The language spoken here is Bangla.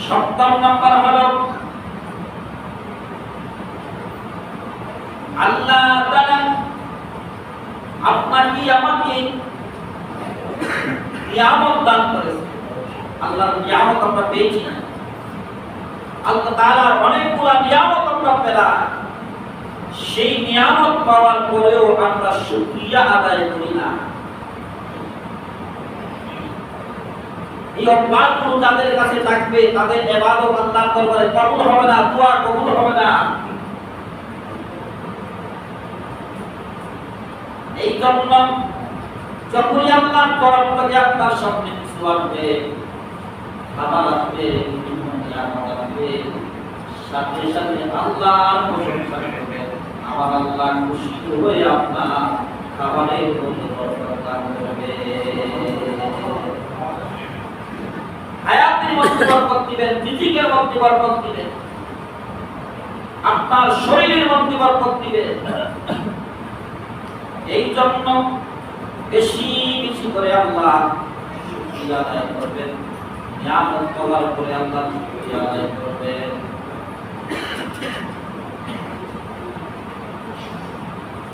সপ্তম নাম্বার হলো আল্লাহ তাআলা আপনাকে আমাকে নিয়ামত দান করেছেন। আল্লাহর নিয়ামত আমরা পেয়েছি না? আল্লাহ তাআলার অনেকগুলো নিয়ামত আমরা পেলাম, সেই নিয়ামত পাওয়ার পরেও আমরা শুকরিয়া আদায় করি না। এই অভ্যাসগুলো যাদের কাছে থাকবে তাদের ইবাদত আল্লাহর দরবারে কবুল হবে না, দোয়া কবুল হবে না। এই জন্য যখনই আল্লাহর তরফ থেকে আপনার সামনে কিছু আসবে, খাবার আসবে, বিভিন্ন নিয়ামত আসবে, সাথে সাথে আল্লাহর প্রশংসা করবেন। আমার আল্লাহ খুশি হয়ে আপনার খাবারের মধ্যে বরকত দান করবে, হায়াতের মধ্যে বরকত দিবেন, রিজিকের মধ্যে বরকত দিবেন, আপনার শরীরের মধ্যে বরকত দিবেন। এই জন্য বেশি বেশি করে আল্লাহ শুকরিয়া আদায় করবেন, নিয়ামত পাওয়ার পরে আল্লাহ শুকরিয়া আদায় করবেন।